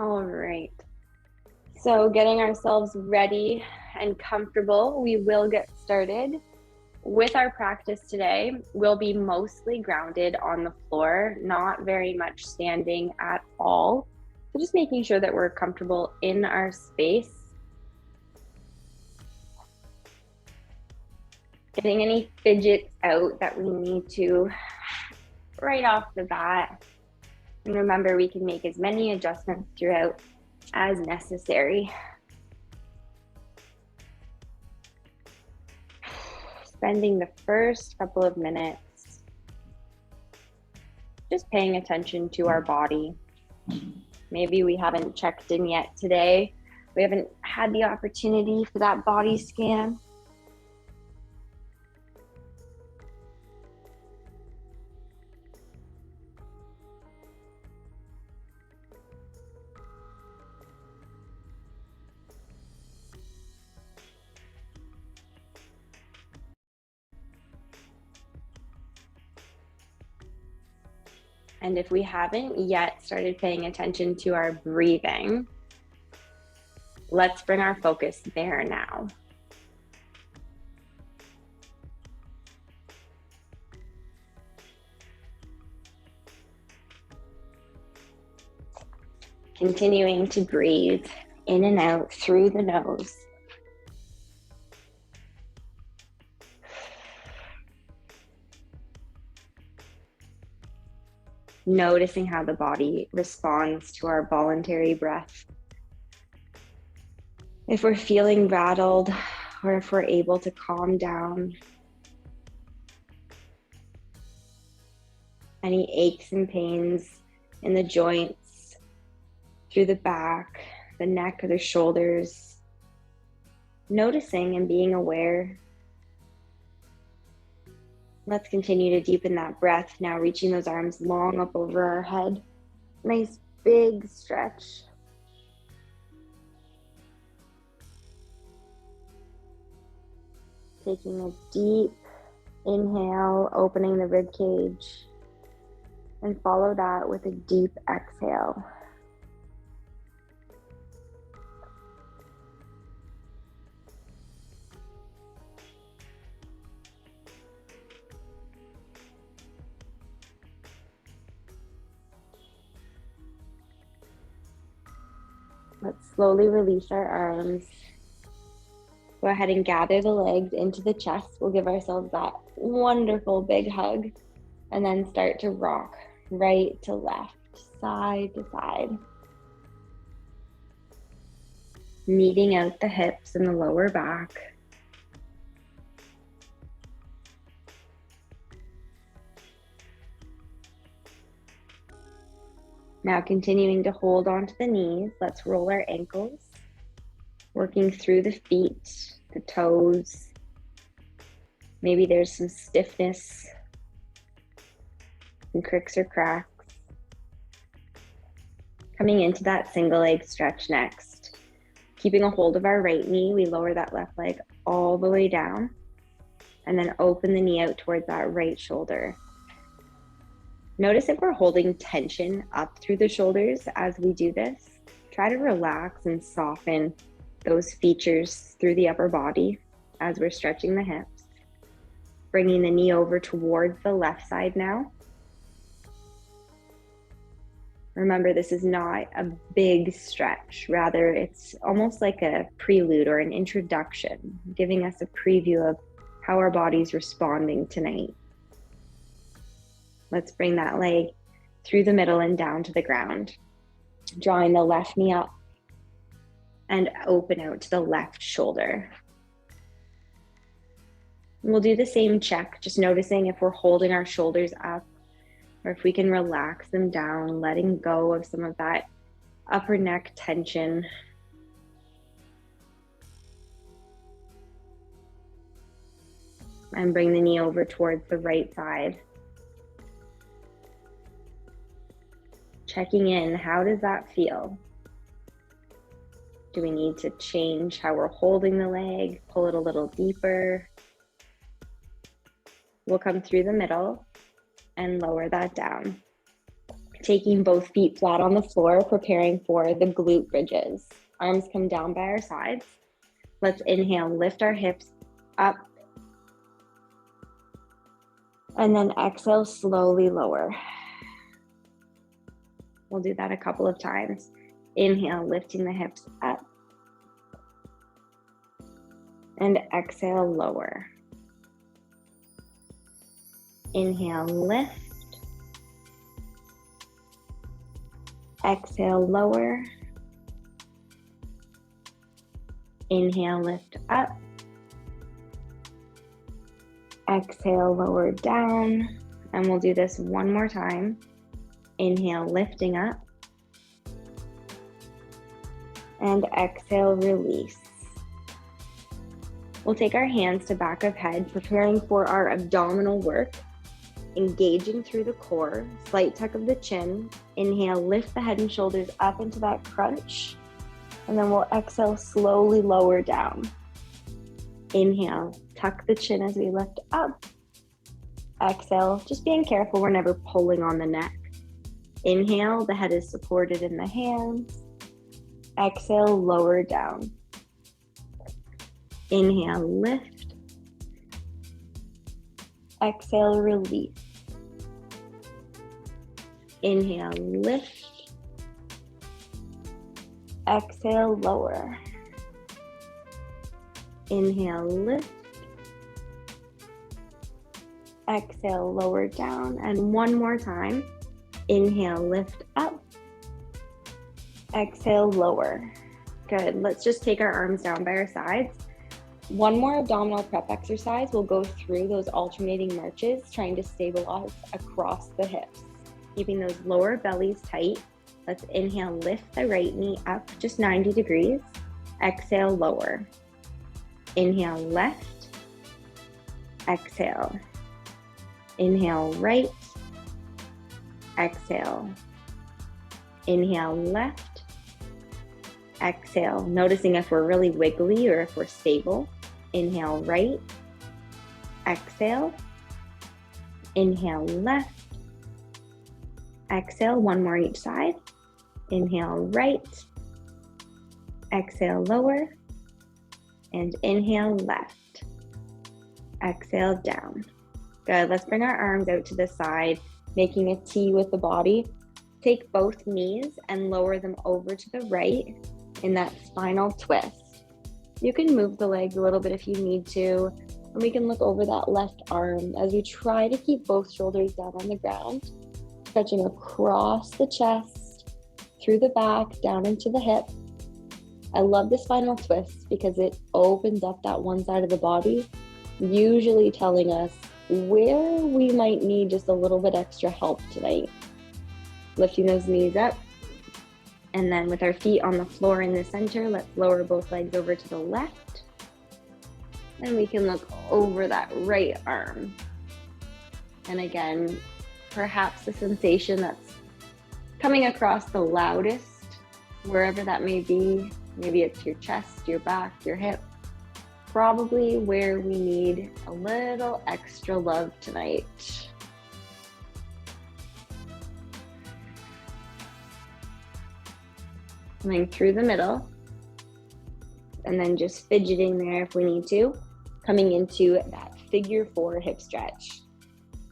All right. So getting ourselves ready and comfortable, we will get started. With our practice today, we'll be mostly grounded on the floor, not very much standing at all. So just making sure that we're comfortable in our space. Getting any fidgets out that we need to right off the bat. And remember, we can make as many adjustments throughout as necessary. Spending the first couple of minutes just paying attention to our body. Maybe we haven't checked in yet today. We haven't had the opportunity for that body scan. And if we haven't yet started paying attention to our breathing, let's bring our focus there now. Continuing to breathe in and out through the nose. Noticing how the body responds to our voluntary breath. If we're feeling rattled or if we're able to calm down, any aches and pains in the joints, through the back, the neck or the shoulders, noticing and being aware. Let's continue to deepen that breath, now reaching those arms long up over our head. Nice big stretch. Taking a deep inhale, opening the rib cage, and follow that with a deep exhale. Let's slowly release our arms. Go ahead and gather the legs into the chest. We'll give ourselves that wonderful big hug and then start to rock right to left, side to side. Meeting out the hips and the lower back. Now continuing to hold onto the knees, let's roll our ankles, working through the feet, the toes. Maybe there's some stiffness, some cricks or cracks. Coming into that single leg stretch next. Keeping a hold of our right knee, we lower that left leg all the way down and then open the knee out towards that right shoulder. Notice if we're holding tension up through the shoulders as we do this. Try to relax and soften those features through the upper body as we're stretching the hips. Bringing the knee over towards the left side now. Remember, this is not a big stretch. Rather, it's almost like a prelude or an introduction, giving us a preview of how our body's responding tonight. Let's bring that leg through the middle and down to the ground. Drawing the left knee up and open out to the left shoulder. And we'll do the same check, just noticing if we're holding our shoulders up or if we can relax them down, letting go of some of that upper neck tension. And bring the knee over towards the right side. Checking in, how does that feel? Do we need to change how we're holding the leg, pull it a little deeper? We'll come through the middle and lower that down. Taking both feet flat on the floor, preparing for the glute bridges. Arms come down by our sides. Let's inhale, lift our hips up. And then exhale, slowly lower. We'll do that a couple of times. Inhale, lifting the hips up. And exhale, lower. Inhale, lift. Exhale, lower. Inhale, lift up. Exhale, lower down. And we'll do this one more time. Inhale, lifting up. And exhale, release. We'll take our hands to back of head, preparing for our abdominal work, engaging through the core, slight tuck of the chin. Inhale, lift the head and shoulders up into that crunch. And then we'll exhale, slowly lower down. Inhale, tuck the chin as we lift up. Exhale, just being careful we're never pulling on the neck. Inhale, the head is supported in the hands. Exhale, lower down. Inhale, lift. Exhale, release. Inhale, lift. Exhale, lower. Inhale, lift. Exhale, lower down. And one more time. Inhale, lift up. Exhale, lower. Good. Let's just take our arms down by our sides. One more abdominal prep exercise. We'll go through those alternating marches, trying to stabilize across the hips, keeping those lower bellies tight. Let's inhale, lift the right knee up just 90 degrees. Exhale, lower. Inhale, left. Exhale. Inhale, right. Exhale. Inhale, left. Exhale. Noticing if we're really wiggly or if we're stable. Inhale, right. Exhale. Inhale, left. Exhale, one more each side. Inhale, right. Exhale, lower. And inhale, left. Exhale, down. Good. Let's bring our arms out to the side, making a T with the body. Take both knees and lower them over to the right in that spinal twist. You can move the legs a little bit if you need to, and we can look over that left arm as we try to keep both shoulders down on the ground, stretching across the chest, through the back, down into the hip. I love the spinal twist because it opens up that one side of the body, usually telling us where we might need just a little bit extra help tonight. Lifting those knees up. And then with our feet on the floor in the center, let's lower both legs over to the left. And we can look over that right arm. And again, perhaps the sensation that's coming across the loudest, wherever that may be, maybe it's your chest, your back, your hip, probably where we need a little extra love tonight. Coming through the middle, and then just fidgeting there if we need to. Coming into that figure 4 hip stretch.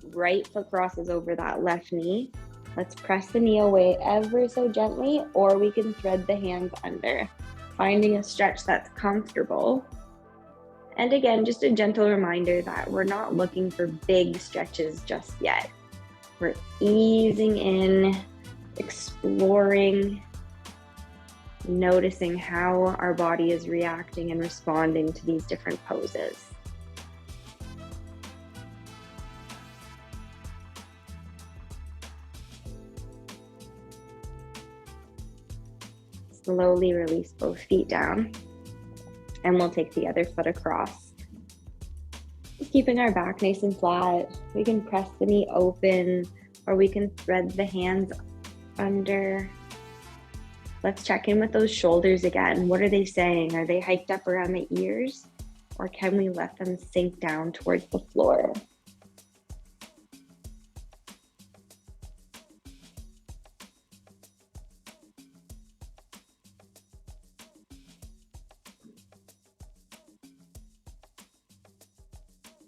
Right foot crosses over that left knee. Let's press the knee away ever so gently, or we can thread the hands under, finding a stretch that's comfortable. And again, just a gentle reminder that we're not looking for big stretches just yet. We're easing in, exploring, noticing how our body is reacting and responding to these different poses. Slowly release both feet down, and we'll take the other foot across. Keeping our back nice and flat, we can press the knee open, or we can thread the hands under. Let's check in with those shoulders again. What are they saying? Are they hiked up around the ears, or can we let them sink down towards the floor?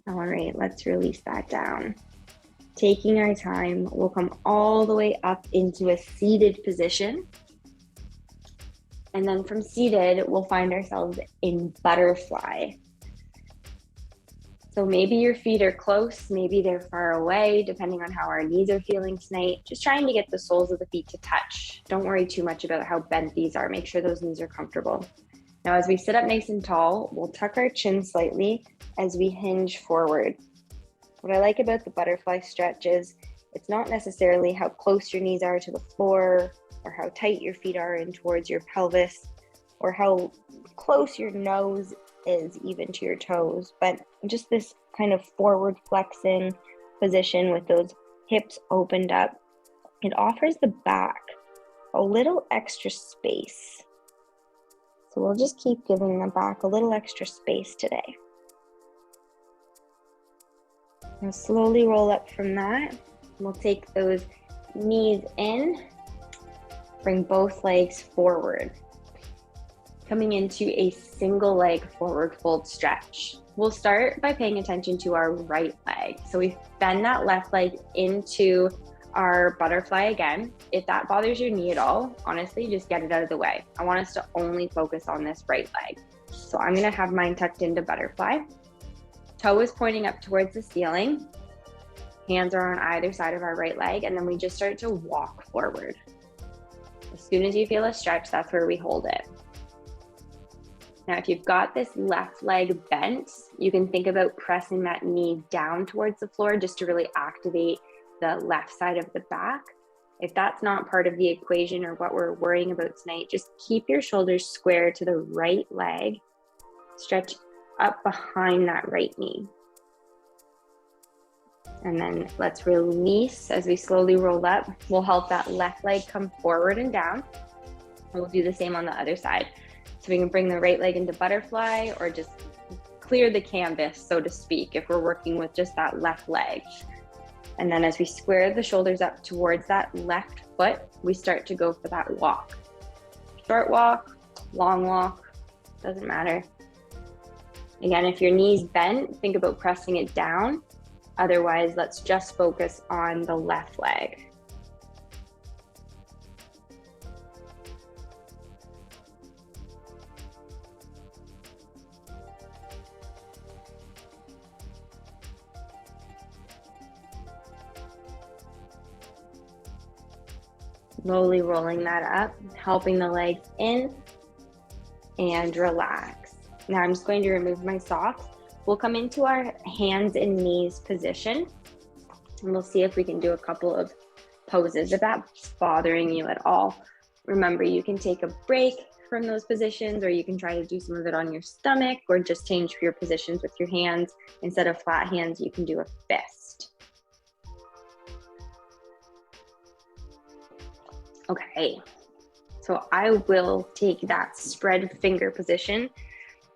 All right, let's release that down. Taking our time, we'll come all the way up into a seated position. And then from seated, we'll find ourselves in butterfly. So maybe your feet are close, maybe they're far away, depending on how our knees are feeling tonight. Just trying to get the soles of the feet to touch. Don't worry too much about how bent these are. Make sure those knees are comfortable. Now, as we sit up nice and tall, we'll tuck our chin slightly as we hinge forward. What I like about the butterfly stretch is it's not necessarily how close your knees are to the floor or how tight your feet are in towards your pelvis or how close your nose is even to your toes, but just this kind of forward flexing position with those hips opened up. It offers the back a little extra space. So we'll just keep giving the back a little extra space today. Now slowly roll up from that. We'll take those knees in, bring both legs forward. Coming into a single leg forward fold stretch. We'll start by paying attention to our right leg. So we bend that left leg into our butterfly again. If that bothers your knee at all, honestly, just get it out of the way. I want us to only focus on this right leg. So I'm gonna have mine tucked into butterfly. Toe is pointing up towards the ceiling. Hands are on either side of our right leg, and then we just start to walk forward. As soon as you feel a stretch, that's where we hold it. Now, if you've got this left leg bent, you can think about pressing that knee down towards the floor just to really activate the left side of the back. If that's not part of the equation or what we're worrying about tonight, just keep your shoulders square to the right leg. Stretch up behind that right knee. And then let's release as we slowly roll up. We'll help that left leg come forward and down. We'll do the same on the other side. So we can bring the right leg into butterfly or just clear the canvas, so to speak, if we're working with just that left leg. And then as we square the shoulders up towards that left foot, we start to go for that walk. Short walk, long walk, doesn't matter. Again, if your knee's bent, think about pressing it down. Otherwise, let's just focus on the left leg. Slowly rolling that up, helping the legs in and relax. Now I'm just going to remove my socks. We'll come into our hands and knees position, and we'll see if we can do a couple of poses if that's bothering you at all. Remember, you can take a break from those positions, or you can try to do some of it on your stomach, or just change your positions with your hands. Instead of flat hands, you can do a fist. Okay, so I will take that spread finger position,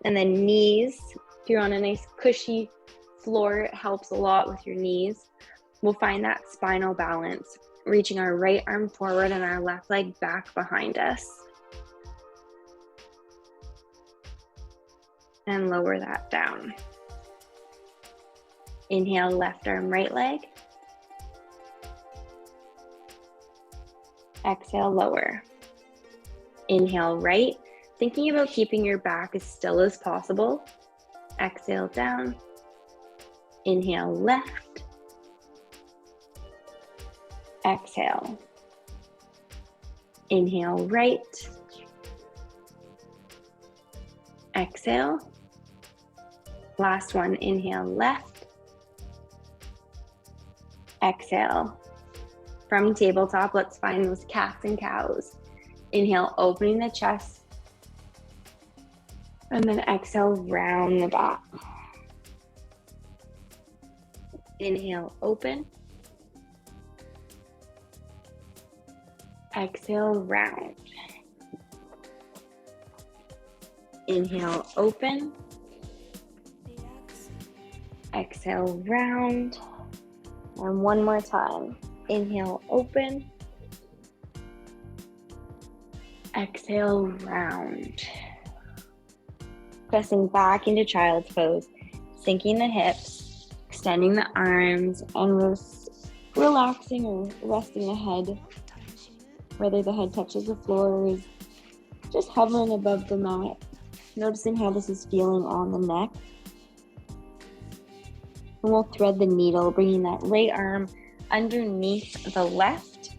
and then knees. If you're on a nice cushy floor, it helps a lot with your knees. We'll find that spinal balance, reaching our right arm forward and our left leg back behind us. And lower that down. Inhale, left arm, right leg. Exhale, lower. Inhale, right. Thinking about keeping your back as still as possible. Exhale, down. Inhale, left. Exhale. Inhale, right. Exhale. Last one, inhale, left. Exhale. From tabletop, let's find those cats and cows. Inhale, opening the chest. And then exhale, round the back. Inhale, open. Exhale, round. Inhale, open. Exhale, round. And one more time. Inhale, open. Exhale, round. Pressing back into child's pose, sinking the hips, extending the arms and relaxing or resting the head, whether the head touches the floor or is just hovering above the mat. Noticing how this is feeling on the neck. And we'll thread the needle, bringing that right arm underneath the left.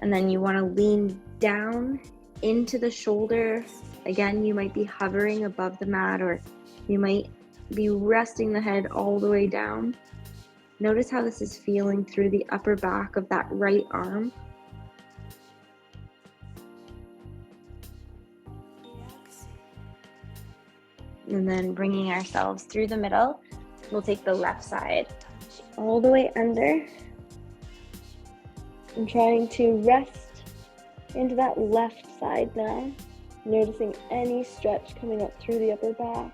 And then you want to lean down into the shoulder. Again, you might be hovering above the mat, or you might be resting the head all the way down. Notice how this is feeling through the upper back of that right arm. And then bringing ourselves through the middle, we'll take the left side all the way under and trying to rest into that left side now. Noticing any stretch coming up through the upper back,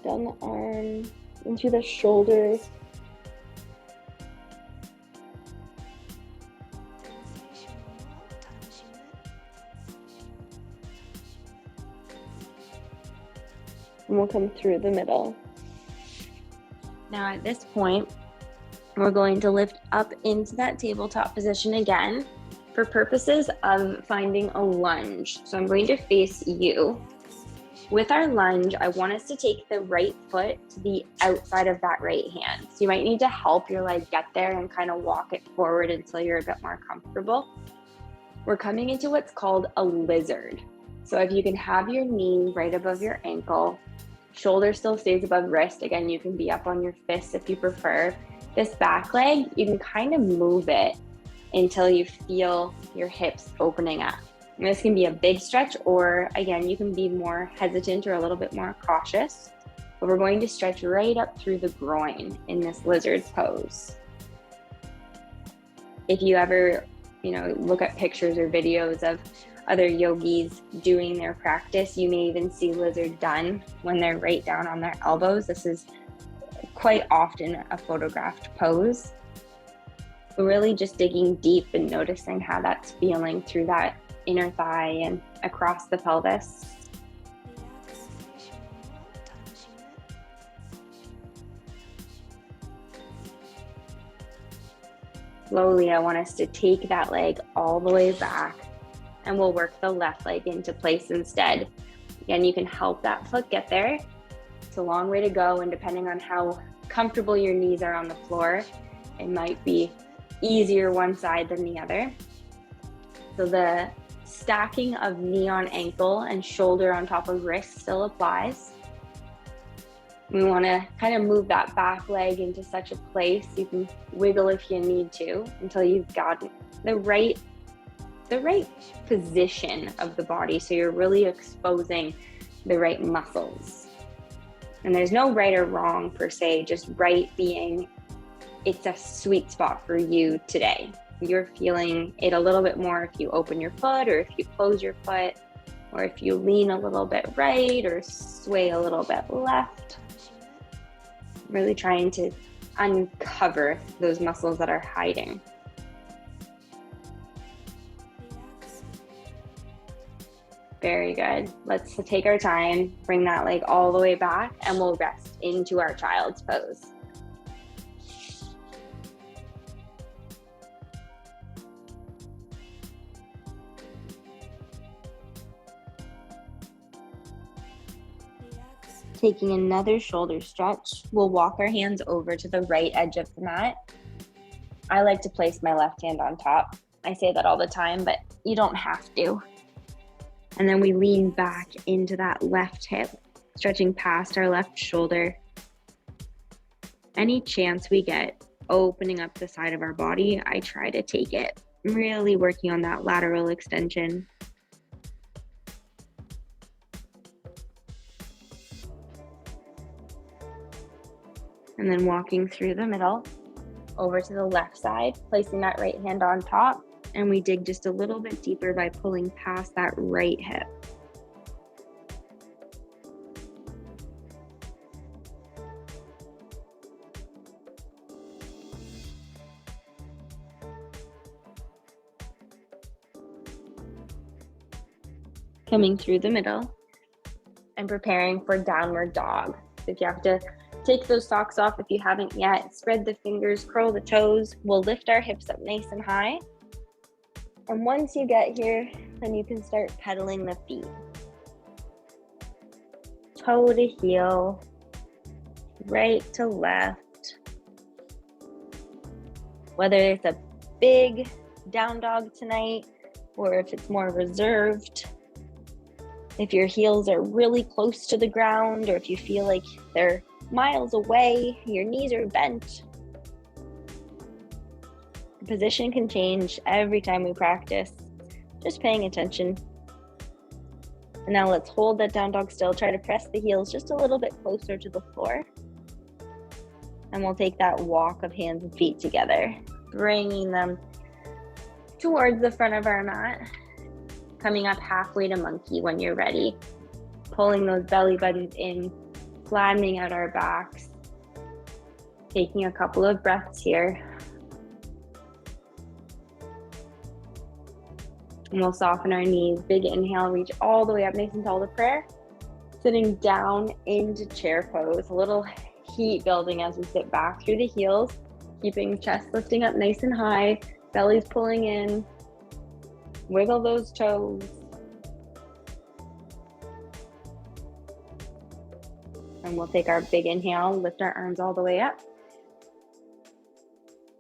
down the arm, into the shoulders. And we'll come through the middle. Now at this point, we're going to lift up into that tabletop position again for purposes of finding a lunge. So I'm going to face you. With our lunge, I want us to take the right foot to the outside of that right hand. So you might need to help your leg get there and kind of walk it forward until you're a bit more comfortable. We're coming into what's called a lizard. So if you can have your knee right above your ankle, shoulder still stays above wrist. Again, you can be up on your fists if you prefer. This back leg, you can kind of move it until you feel your hips opening up. And this can be a big stretch, or again, you can be more hesitant or a little bit more cautious. But we're going to stretch right up through the groin in this lizard pose. If you ever, look at pictures or videos of other yogis doing their practice, you may even see lizard done when they're right down on their elbows. This is quite often a photographed pose. But really just digging deep and noticing how that's feeling through that inner thigh and across the pelvis. Slowly, I want us to take that leg all the way back, and we'll work the left leg into place instead. Again, you can help that foot get there. It's a long way to go, and depending on how comfortable your knees are on the floor, it might be easier one side than the other. So the stacking of knee on ankle and shoulder on top of wrist still applies. We want to kind of move that back leg into such a place. You can wiggle if you need to until you've got the right position of the body, so you're really exposing the right muscles. And there's no right or wrong per se, just right being it's a sweet spot for you today. You're feeling it a little bit more if you open your foot, or if you close your foot, or if you lean a little bit right or sway a little bit left. Really trying to uncover those muscles that are hiding. Very good. Let's take our time, bring that leg all the way back, and we'll rest into our child's pose. Taking another shoulder stretch, we'll walk our hands over to the right edge of the mat. I like to place my left hand on top. I say that all the time, but you don't have to. And then we lean back into that left hip, stretching past our left shoulder. Any chance we get opening up the side of our body, I try to take it. Really working on that lateral extension. And then walking through the middle, over to the left side, placing that right hand on top, and we dig just a little bit deeper by pulling past that right hip. Coming through the middle and preparing for downward dog. So if you have to Take those socks off if you haven't yet. Spread the fingers, curl the toes. We'll lift our hips up nice and high. And once you get here, then you can start pedaling the feet. Toe to heel, right to left. Whether it's a big down dog tonight or if it's more reserved. If your heels are really close to the ground or if you feel like they're miles away, your knees are bent. The position can change every time we practice. Just paying attention. And now let's hold that down dog still. Try to press the heels just a little bit closer to the floor. And we'll take that walk of hands and feet together, bringing them towards the front of our mat. Coming up halfway to monkey when you're ready. Pulling those belly buttons in, flattening out our backs. Taking a couple of breaths here. And we'll soften our knees. Big inhale, reach all the way up nice and tall to prayer. Sitting down into chair pose. A little heat building as we sit back through the heels. Keeping chest lifting up nice and high. Belly's pulling in. Wiggle those toes. And we'll take our big inhale, lift our arms all the way up.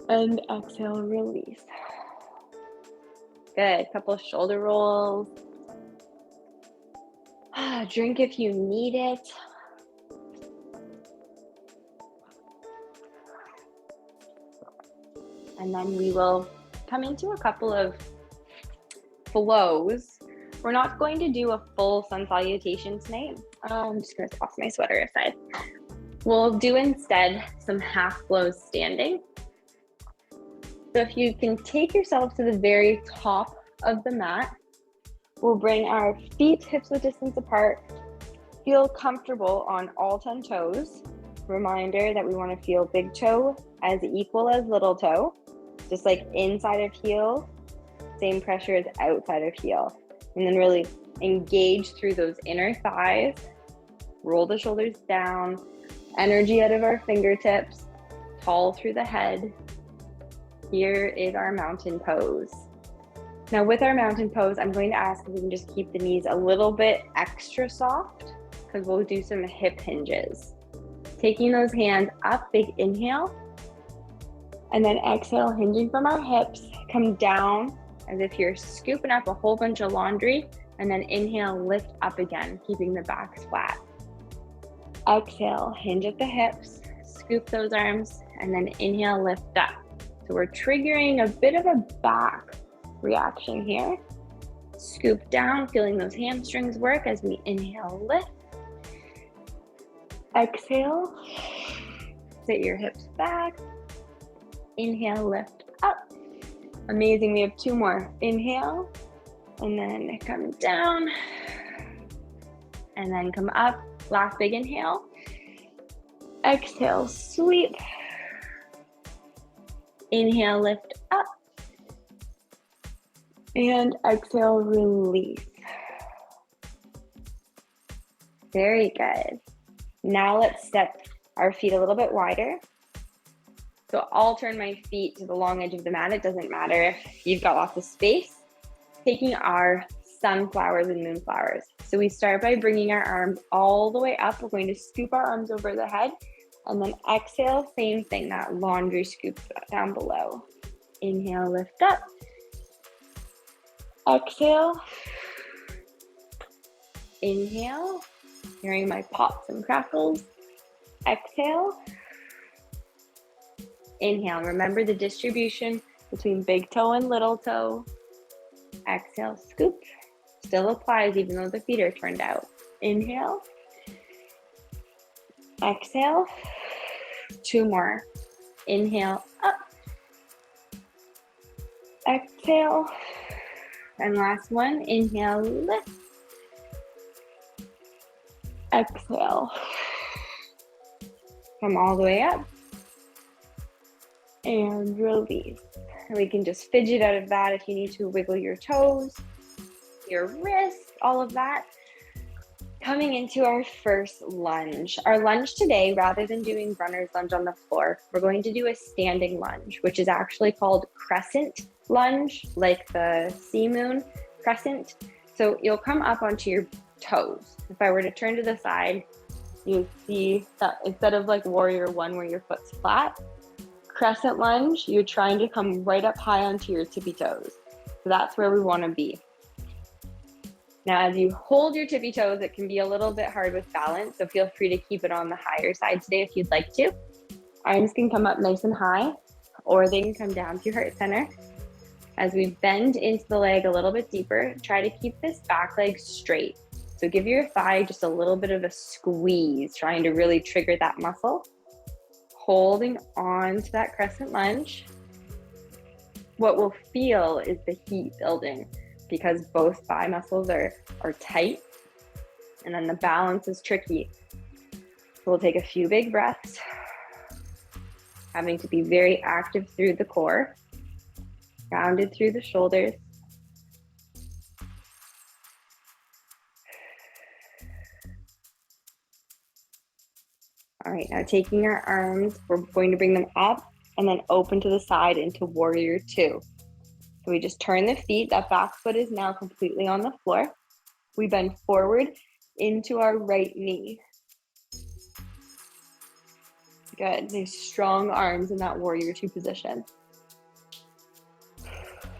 And exhale, release. Good, couple of shoulder rolls. Drink if you need it. And then we will come into a couple of flows. We're not going to do a full sun salutation tonight. I'm just going to toss my sweater aside. We'll do instead some half flows standing. So if you can take yourself to the very top of the mat, we'll bring our feet hips width distance apart. Feel comfortable on all 10 toes. Reminder that we want to feel big toe as equal as little toe, just like inside of heel, same pressure as outside of heel. And then really engage through those inner thighs, roll the shoulders down, energy out of our fingertips, tall through the head. Here is our mountain pose. Now with our mountain pose, I'm going to ask if we can just keep the knees a little bit extra soft because we'll do some hip hinges. Taking those hands up, big inhale, and then exhale, hinging from our hips, come down as if you're scooping up a whole bunch of laundry, and then inhale, lift up again, keeping the backs flat. Exhale, hinge at the hips, scoop those arms, and then inhale, lift up. So we're triggering a bit of a back reaction here. Scoop down, feeling those hamstrings work as we inhale, lift. Exhale, sit your hips back. Inhale, lift up. Amazing, we have two more. Inhale, and then come down, and then come up. Last big inhale. Exhale, sweep. Inhale, lift up. And exhale, release. Very good. Now let's step our feet a little bit wider. So I'll turn my feet to the long edge of the mat. It doesn't matter if you've got lots of space. Taking our sunflowers and moonflowers. So we start by bringing our arms all the way up. We're going to scoop our arms over the head and then exhale, same thing, that laundry scoop down below. Inhale, lift up. Exhale. Inhale, hearing my pops and crackles. Exhale. Inhale, remember the distribution between big toe and little toe. Exhale, scoop. Still applies even though the feet are turned out. Inhale. Exhale. Two more. Inhale, up. Exhale. And last one, inhale, lift. Exhale. Come all the way up. And release. And we can just fidget out of that if you need to wiggle your toes, your wrists, all of that. Coming into our first lunge. Our lunge today, rather than doing runner's lunge on the floor, we're going to do a standing lunge, which is actually called crescent lunge, like the sea moon crescent. So you'll come up onto your toes. If I were to turn to the side, you see that instead of like warrior one where your foot's flat, crescent lunge, you're trying to come right up high onto your tippy toes. So that's where we want to be. Now, as you hold your tippy toes, it can be a little bit hard with balance, so feel free to keep it on the higher side today if you'd like to. Arms can come up nice and high, or they can come down to your heart center. As we bend into the leg a little bit deeper, try to keep this back leg straight. So give your thigh just a little bit of a squeeze, trying to really trigger that muscle. Holding on to that crescent lunge. What we'll feel is the heat building, because both thigh muscles are tight, and then the balance is tricky. So we'll take a few big breaths, having to be very active through the core, grounded through the shoulders. All right, now taking our arms, we're going to bring them up and then open to the side into warrior two. So we just turn the feet, that back foot is now completely on the floor. We bend forward into our right knee. Good, nice strong arms in that warrior two position.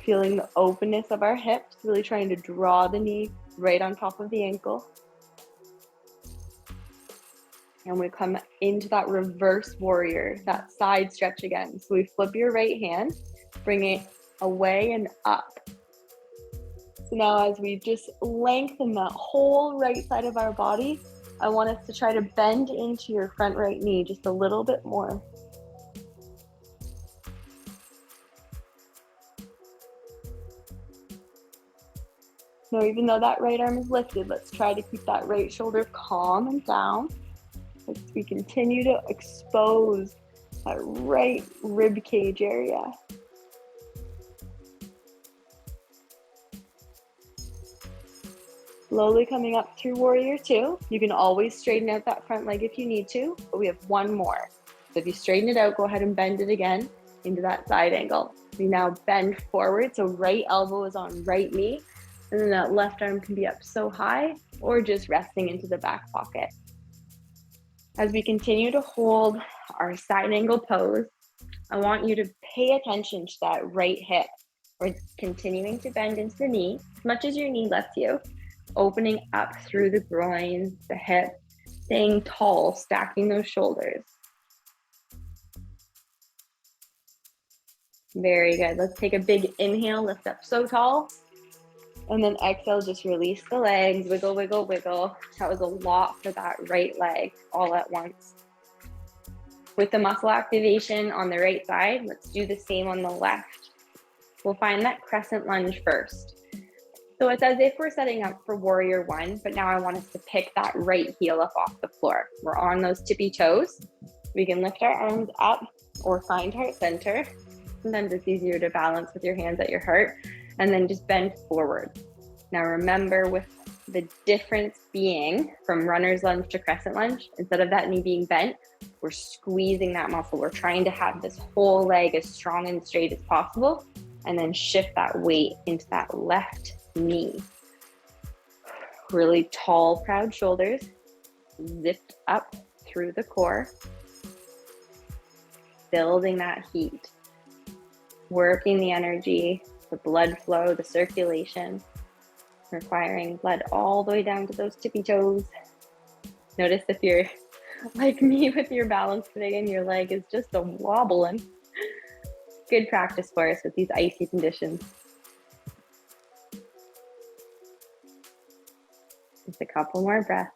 Feeling the openness of our hips, really trying to draw the knee right on top of the ankle. And we come into that reverse warrior, that side stretch again. So we flip your right hand, bring it away and up. So now as we just lengthen that whole right side of our body, I want us to try to bend into your front right knee just a little bit more. Now, even though that right arm is lifted, let's try to keep that right shoulder calm and down as we continue to expose that right rib cage area. Slowly coming up through warrior two. You can always straighten out that front leg if you need to, but we have one more. So if you straighten it out, go ahead and bend it again into that side angle. We now bend forward, so right elbow is on right knee, and then that left arm can be up so high or just resting into the back pocket. As we continue to hold our side angle pose, I want you to pay attention to that right hip. We're continuing to bend into the knee as much as your knee lets you, opening up through the groin, the hip, staying tall, stacking those shoulders. Very good. Let's take a big inhale, lift up so tall. And then exhale, just release the legs, wiggle, wiggle, wiggle. That was a lot for that right leg all at once. With the muscle activation on the right side, let's do the same on the left. We'll find that crescent lunge first. So it's as if we're setting up for warrior one, but now I want us to pick that right heel up off the floor. We're on those tippy toes. We can lift our arms up or find heart center. Sometimes it's easier to balance with your hands at your heart, and then just bend forward. Now remember, with the difference being from runner's lunge to crescent lunge, instead of that knee being bent, we're squeezing that muscle. We're trying to have this whole leg as strong and straight as possible, and then shift that weight into that left knee. Really tall, proud shoulders, zipped up through the core, building that heat, working the energy, the blood flow, the circulation, requiring blood all the way down to those tippy toes. Notice if you're like me with your balance today and your leg is just a wobbling. Good practice for us with these icy conditions. Just a couple more breaths.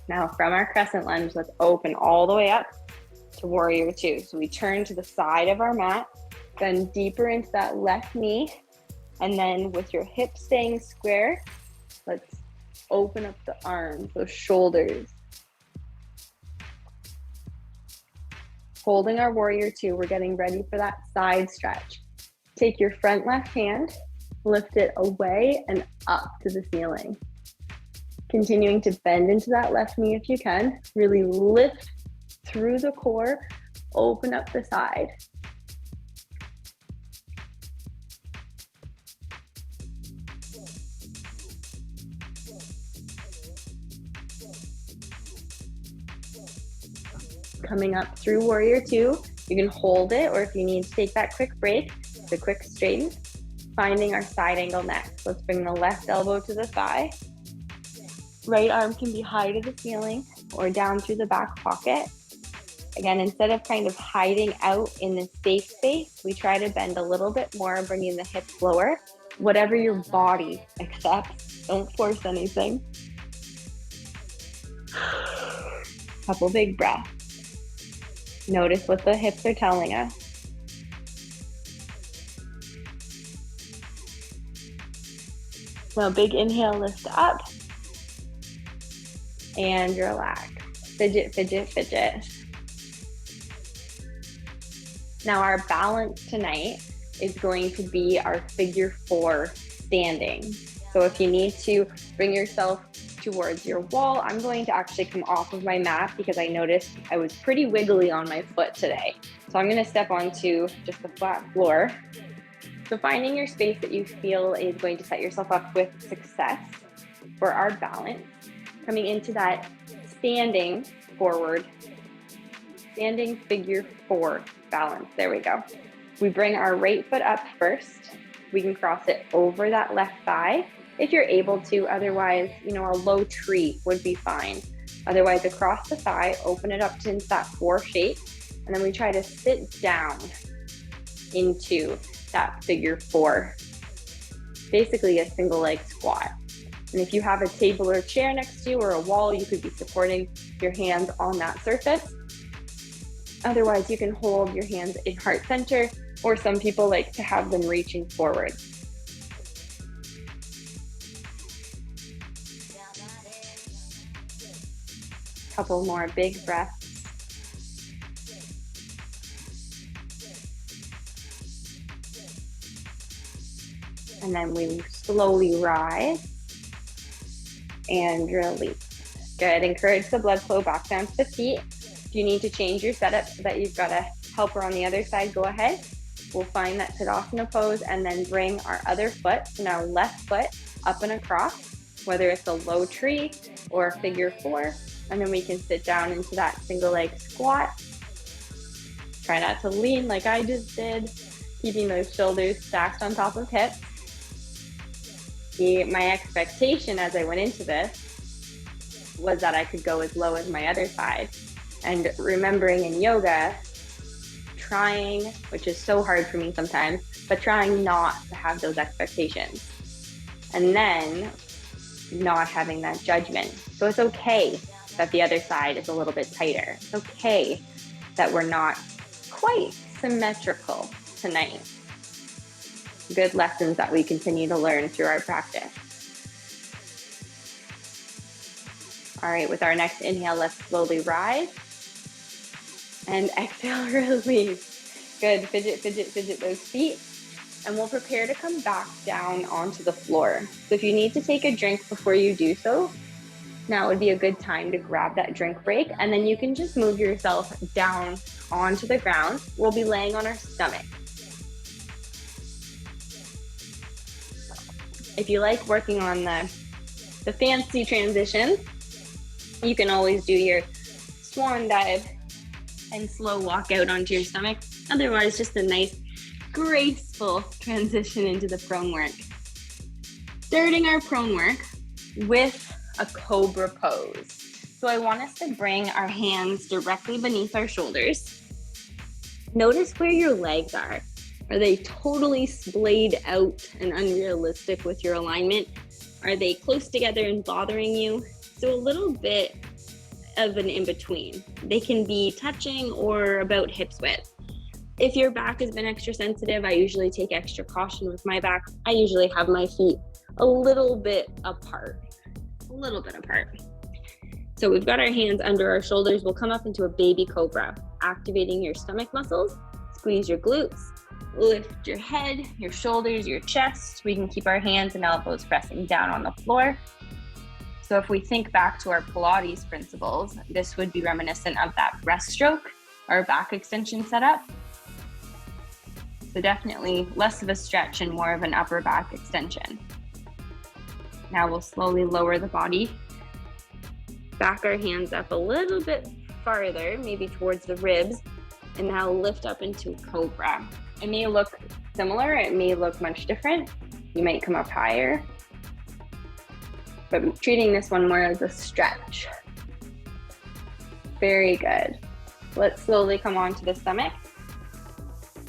Now from our crescent lunge, let's open all the way up to warrior two. So we turn to the side of our mat, bend deeper into that left knee, and then with your hips staying square, let's open up the arms, those shoulders. Holding our warrior two, we're getting ready for that side stretch. Take your front left hand, Lift it away and up to the ceiling. Continuing to bend into that left knee if you can. Really lift through the core, open up the side. Coming up through warrior two, you can hold it, or if you need to take that quick break, the quick straighten. Finding our side angle next. Let's bring the left elbow to the thigh. Right arm can be high to the ceiling or down through the back pocket. Again, instead of kind of hiding out in the safe space, we try to bend a little bit more, bringing the hips lower. Whatever your body accepts, don't force anything. Couple big breaths. Notice what the hips are telling us. Now, big inhale, lift up. And relax. Fidget, fidget, fidget. Now, our balance tonight is going to be our figure four standing. So if you need to bring yourself towards your wall, I'm going to actually come off of my mat because I noticed I was pretty wiggly on my foot today. So I'm going to step onto just the flat floor. So finding your space that you feel is going to set yourself up with success for our balance. Coming into that standing forward, standing figure four balance. There we go. We bring our right foot up first. We can cross it over that left thigh if you're able to. Otherwise, a low tree would be fine. Otherwise, across the thigh, open it up to that four shape. And then we try to sit down into that figure four, basically a single leg squat. And if you have a table or chair next to you or a wall, you could be supporting your hands on that surface. Otherwise, you can hold your hands in heart center, or some people like to have them reaching forward. Couple more big breaths. And then we slowly rise and release. Good. Encourage the blood flow back down to the feet. If you need to change your setup so that you've got a helper on the other side, go ahead. We'll find that Tadasana pose and then bring our other foot, so now left foot up and across, whether it's a low tree or a figure four. And then we can sit down into that single leg squat. Try not to lean like I just did, keeping those shoulders stacked on top of hips. My expectation as I went into this was that I could go as low as my other side. And remembering in yoga, trying, which is so hard for me sometimes, but trying not to have those expectations. And then not having that judgment. So it's okay that the other side is a little bit tighter. It's okay that we're not quite symmetrical tonight. Good lessons that we continue to learn through our practice. All right, with our next inhale, let's slowly rise. And exhale, release. Good, fidget, fidget, fidget those feet. And we'll prepare to come back down onto the floor. So if you need to take a drink before you do so, now would be a good time to grab that drink break. And then you can just move yourself down onto the ground. We'll be laying on our stomach. If you like working on the fancy transitions, you can always do your swan dive and slow walk out onto your stomach. Otherwise, just a nice, graceful transition into the prone work. Starting our prone work with a cobra pose. So I want us to bring our hands directly beneath our shoulders. Notice where your legs are. Are they totally splayed out and unrealistic with your alignment? Are they close together and bothering you? So a little bit of an in-between. They can be touching or about hips width. If your back has been extra sensitive, I usually take extra caution with my back. I usually have my feet a little bit apart. So we've got our hands under our shoulders. We'll come up into a baby cobra, activating your stomach muscles, squeeze your glutes, Lift your head, your shoulders, your chest. We can keep our hands and elbows pressing down on the floor. So if we think back to our Pilates principles, this would be reminiscent of that breaststroke, our back extension setup. So definitely less of a stretch and more of an upper back extension. Now we'll slowly lower the body, back our hands up a little bit farther, maybe towards the ribs, and now lift up into Cobra. It may look similar, it may look much different. You might come up higher, but I'm treating this one more as a stretch. Very good. Let's slowly come onto the stomach.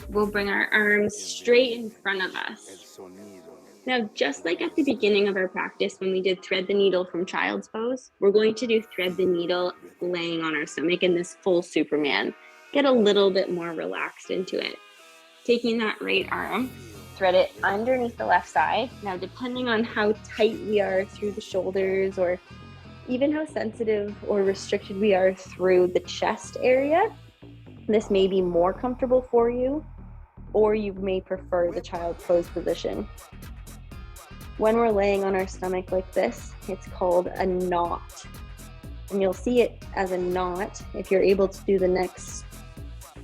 We'll bring our arms straight in front of us. Now, just like at the beginning of our practice when we did thread the needle from child's pose, we're going to do thread the needle laying on our stomach in this full Superman. Get a little bit more relaxed into it. Taking that right arm, thread it underneath the left side. Now, depending on how tight we are through the shoulders or even how sensitive or restricted we are through the chest area, this may be more comfortable for you, or you may prefer the child's pose position. When we're laying on our stomach like this, it's called a knot. And you'll see it as a knot if you're able to do the next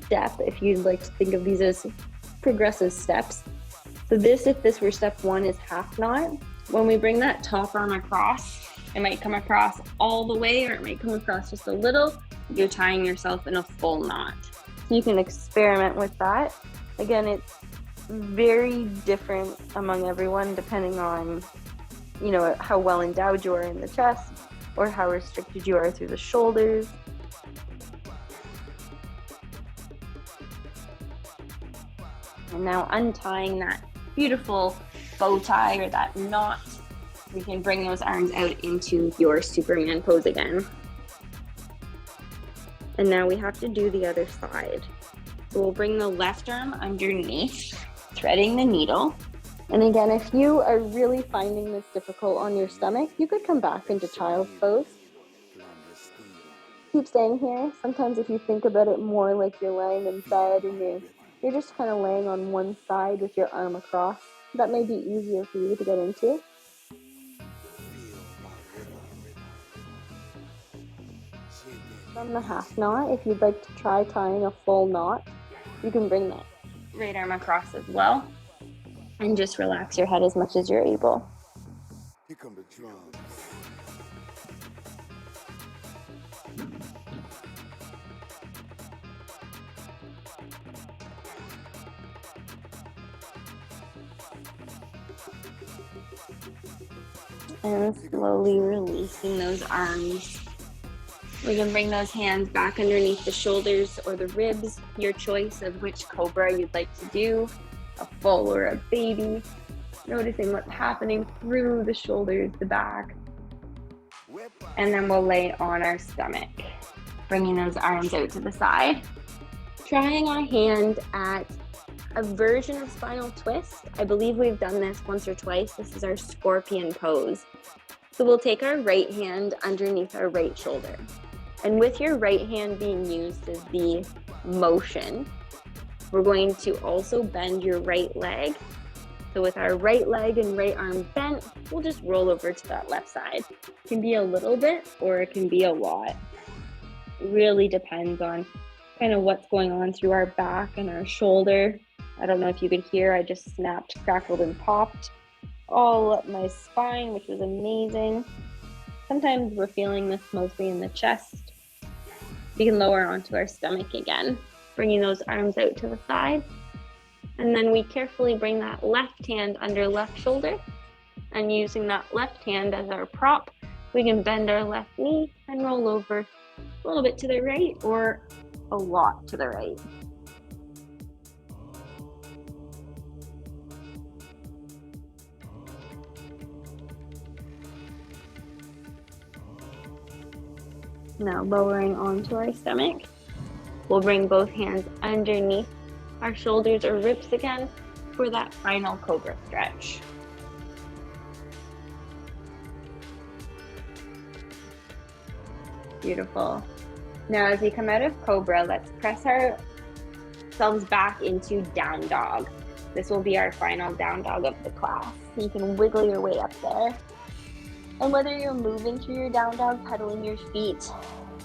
step, if you'd like to think of these as progressive steps. So this, if this were step one, is half knot. When we bring that top arm across, it might come across all the way or it might come across just a little. You're tying yourself in a full knot. So you can experiment with that. Again, it's very different among everyone depending on, how well endowed you are in the chest or how restricted you are through the shoulders. And now untying that beautiful bow tie or that knot, we can bring those arms out into your Superman pose again. And now we have to do the other side. So we'll bring the left arm underneath, threading the needle. And again, if you are really finding this difficult on your stomach, you could come back into child's pose. Keep staying here. Sometimes if you think about it more like you're laying in bed and you're just kind of laying on one side with your arm across, that may be easier for you to get into. From the half knot, if you'd like to try tying a full knot, you can bring that right arm across as well and just relax your head as much as you're able. Here come the drums. And slowly releasing those arms. We can bring those hands back underneath the shoulders or the ribs, your choice of which Cobra you'd like to do, a full or a baby. Noticing what's happening through the shoulders, the back. And then we'll lay on our stomach, bringing those arms out to the side. Trying our hand at a version of spinal twist. I believe we've done this once or twice. This is our scorpion pose. So we'll take our right hand underneath our right shoulder. And with your right hand being used as the motion, we're going to also bend your right leg. So with our right leg and right arm bent, we'll just roll over to that left side. It can be a little bit or it can be a lot. It really depends on kind of what's going on through our back and our shoulder. I don't know if you could hear, I just snapped, crackled, and popped all up my spine, which was amazing. Sometimes we're feeling this mostly in the chest. We can lower onto our stomach again, bringing those arms out to the side. And then we carefully bring that left hand under left shoulder. And using that left hand as our prop, we can bend our left knee and roll over a little bit to the right or a lot to the right. Now lowering onto our stomach, we'll bring both hands underneath our shoulders or ribs again for that final Cobra stretch. Beautiful. Now as we come out of Cobra, let's press our ourselves back into down dog. This will be our final down dog of the class. You can wiggle your way up there. And whether you're moving through your down dog, pedaling your feet,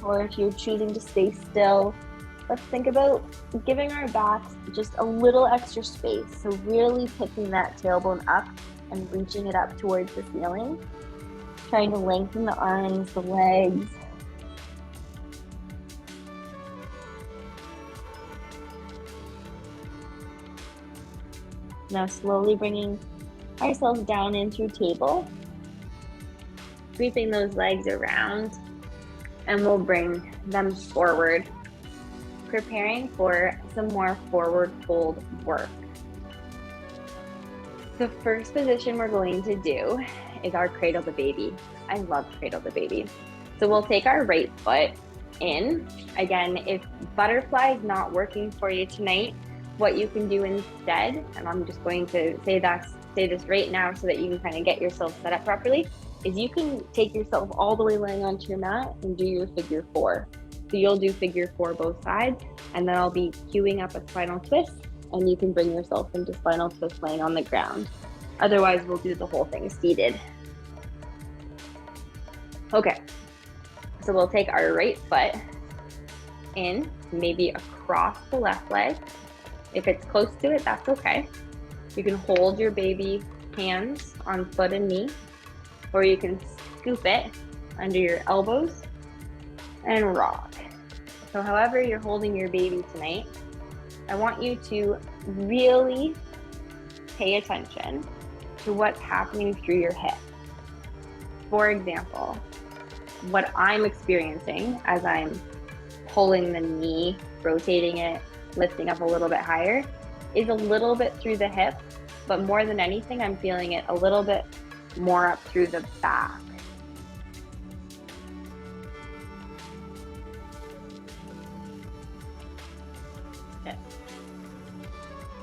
or if you're choosing to stay still, let's think about giving our backs just a little extra space. So really picking that tailbone up and reaching it up towards the ceiling. Trying to lengthen the arms, the legs. Now slowly bringing ourselves down into table. Sweeping those legs around, and we'll bring them forward, preparing for some more forward fold work. The first position we're going to do is our cradle the baby. I love cradle the baby. So we'll take our right foot in. Again, if butterfly is not working for you tonight, what you can do instead, and I'm just going to say this right now so that you can kind of get yourself set up properly, is you can take yourself all the way laying onto your mat and do your figure four. So you'll do figure four both sides, and then I'll be queuing up a spinal twist, and you can bring yourself into spinal twist laying on the ground. Otherwise, we'll do the whole thing seated. Okay, so we'll take our right foot in, maybe across the left leg. If it's close to it, that's okay. You can hold your baby hands on foot and knee, or you can scoop it under your elbows and rock. So however you're holding your baby tonight, I want you to really pay attention to what's happening through your hip. For example, what I'm experiencing as I'm pulling the knee, rotating it, lifting up a little bit higher, is a little bit through the hip, but more than anything, I'm feeling it a little bit more up through the back. Okay.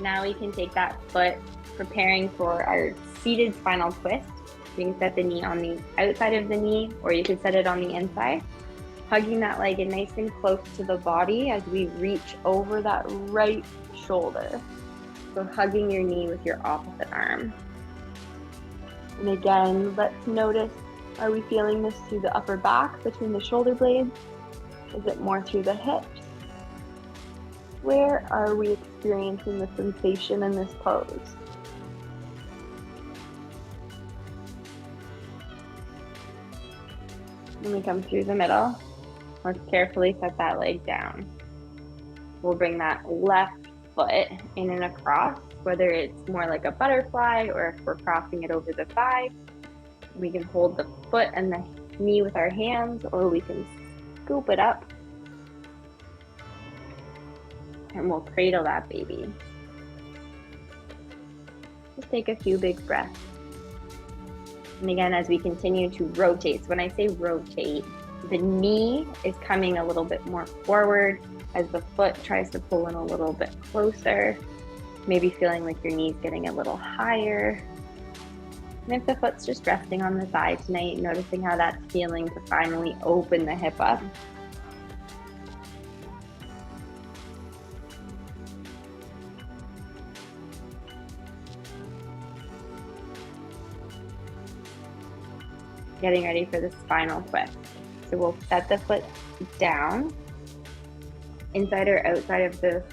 Now we can take that foot, preparing for our seated spinal twist. You can set the knee on the outside of the knee, or you can set it on the inside. Hugging that leg in nice and close to the body as we reach over that right shoulder. So hugging your knee with your opposite arm. And again, let's notice, are we feeling this through the upper back between the shoulder blades? Is it more through the hips? Where are we experiencing the sensation in this pose? When we come through the middle, let's carefully set that leg down. We'll bring that left foot in and across, whether it's more like a butterfly or if we're crossing it over the thigh. We can hold the foot and the knee with our hands, or we can scoop it up and we'll cradle that baby. Just take a few big breaths. And again, as we continue to rotate, so when I say rotate, the knee is coming a little bit more forward as the foot tries to pull in a little bit closer, maybe feeling like your knee's getting a little higher. And if the foot's just resting on the side tonight, noticing how that's feeling to finally open the hip up. Getting ready for the spinal twist. So we'll set the foot down, inside or outside of the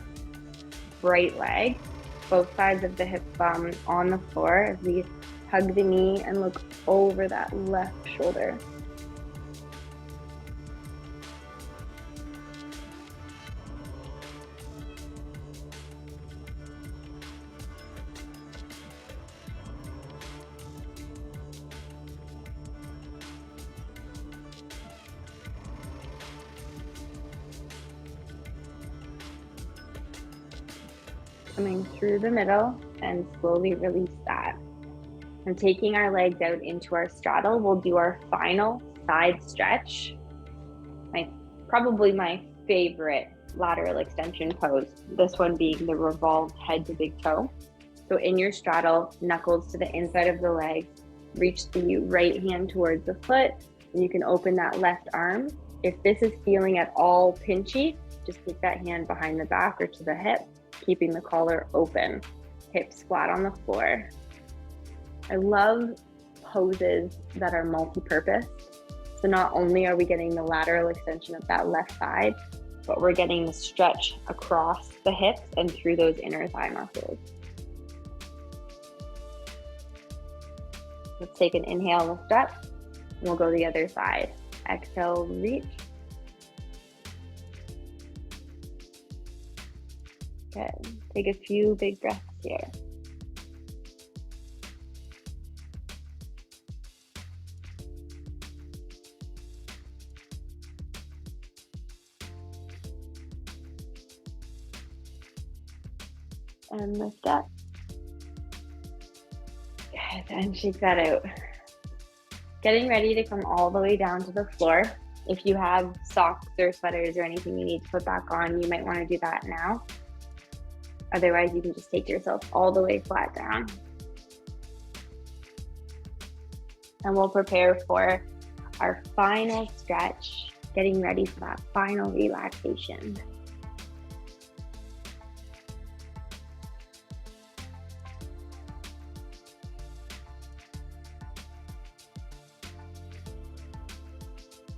right leg, both sides of the hip bum on the floor as we hug the knee and look over that left shoulder. Coming through the middle and slowly release that. And taking our legs out into our straddle, we'll do our final side stretch. Probably my favorite lateral extension pose, this one being the revolved head to big toe. So in your straddle, knuckles to the inside of the leg, reach the right hand towards the foot, and you can open that left arm. If this is feeling at all pinchy, just take that hand behind the back or to the hip keeping the collar open, hips flat on the floor. I love poses that are multi-purpose. So not only are we getting the lateral extension of that left side, but we're getting the stretch across the hips and through those inner thigh muscles. Let's take an inhale, lift up, and we'll go the other side. Exhale, reach. Good. Take a few big breaths here. And lift up. Good, and shake that out. Getting ready to come all the way down to the floor. If you have socks or sweaters or anything you need to put back on, you might want to do that now. Otherwise, you can just take yourself all the way flat down. And we'll prepare for our final stretch, getting ready for that final relaxation.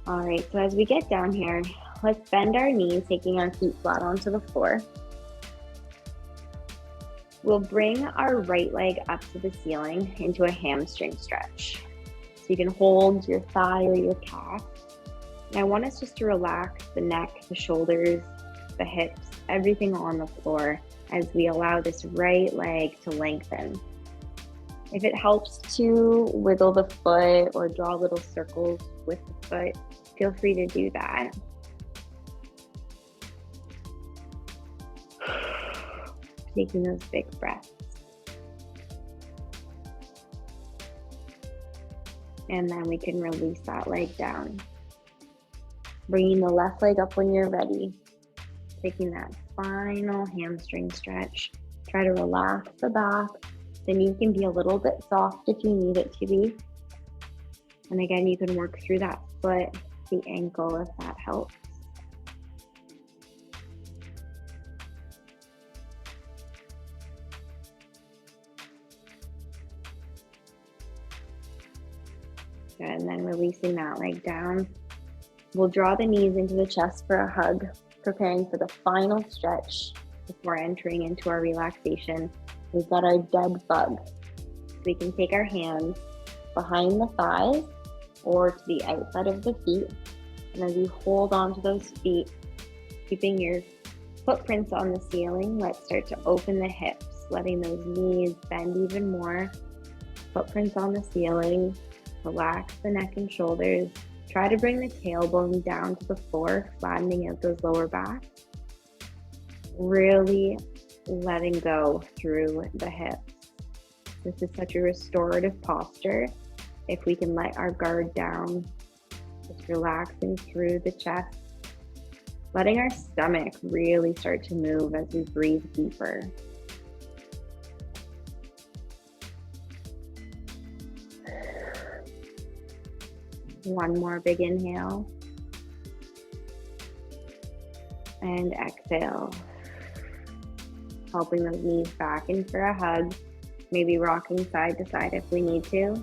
All right, so as we get down here, let's bend our knees, taking our feet flat onto the floor. We'll bring our right leg up to the ceiling into a hamstring stretch. So you can hold your thigh or your calf. And I want us just to relax the neck, the shoulders, the hips, everything on the floor as we allow this right leg to lengthen. If it helps to wiggle the foot or draw little circles with the foot, feel free to do that. Taking those big breaths. And then we can release that leg down. Bringing the left leg up when you're ready. Taking that final hamstring stretch. Try to relax the back. The knee can be a little bit soft if you need it to be. And again, you can work through that foot, the ankle, if that helps. And then releasing that leg down. We'll draw the knees into the chest for a hug, preparing for the final stretch before entering into our relaxation. We've got our dead bug. So we can take our hands behind the thighs or to the outside of the feet. And as you hold onto those feet, keeping your footprints on the ceiling, let's start to open the hips, letting those knees bend even more. Footprints on the ceiling. Relax the neck and shoulders. Try to bring the tailbone down to the floor, flattening out those lower back. Really letting go through the hips. This is such a restorative posture. If we can let our guard down, just relaxing through the chest, letting our stomach really start to move as we breathe deeper. One more big inhale. And exhale. Helping those knees back in for a hug. Maybe rocking side to side if we need to.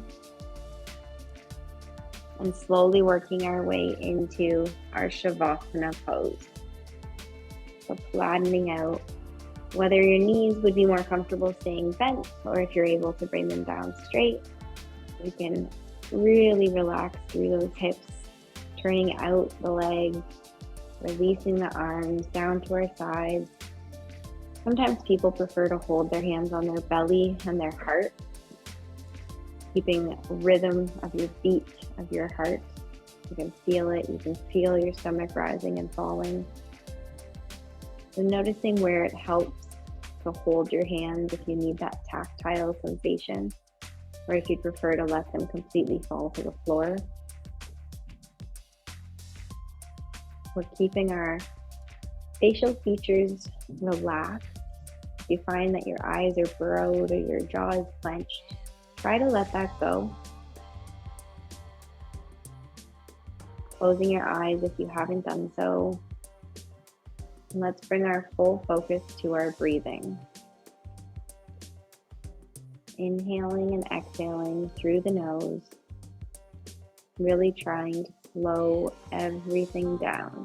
And slowly working our way into our Shavasana pose. So flattening out. Whether your knees would be more comfortable staying bent or if you're able to bring them down straight, we can really relax through those hips, turning out the legs, releasing the arms down to our sides. Sometimes people prefer to hold their hands on their belly and their heart, keeping rhythm of your beat of your heart. You can feel it. You can feel your stomach rising and falling. So noticing where it helps to hold your hands if you need that tactile sensation, or if you'd prefer to let them completely fall to the floor. We're keeping our facial features relaxed. If you find that your eyes are burrowed or your jaw is clenched, try to let that go. Closing your eyes if you haven't done so. And let's bring our full focus to our breathing. Inhaling and exhaling through the nose, really trying to slow everything down.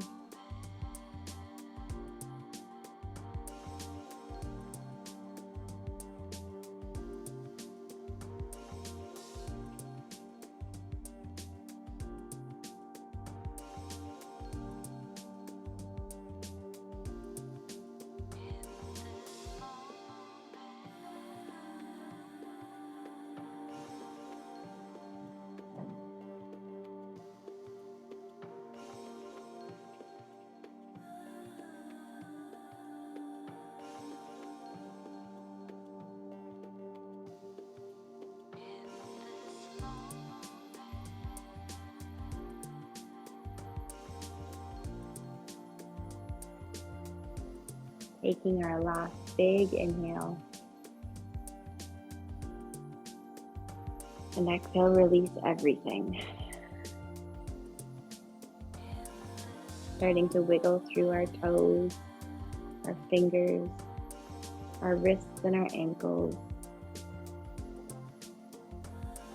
Taking our last big inhale. And exhale, release everything. Starting to wiggle through our toes, our fingers, our wrists and our ankles.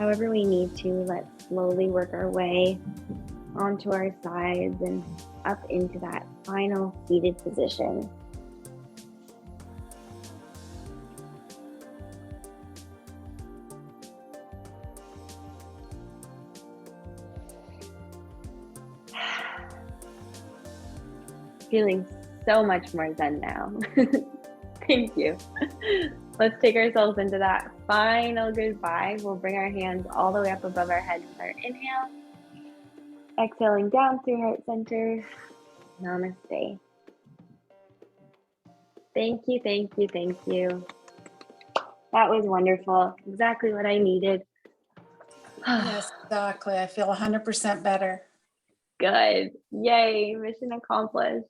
However we need to, let's slowly work our way onto our sides and up into that final seated position. Feeling so much more zen now. Thank you. Let's take ourselves into that final goodbye. We'll bring our hands all the way up above our head with our inhale. Exhaling down through heart center. Namaste. Thank you, thank you, thank you. That was wonderful. Exactly what I needed. Yes, exactly. I feel 100% better. Good. Yay. Mission accomplished.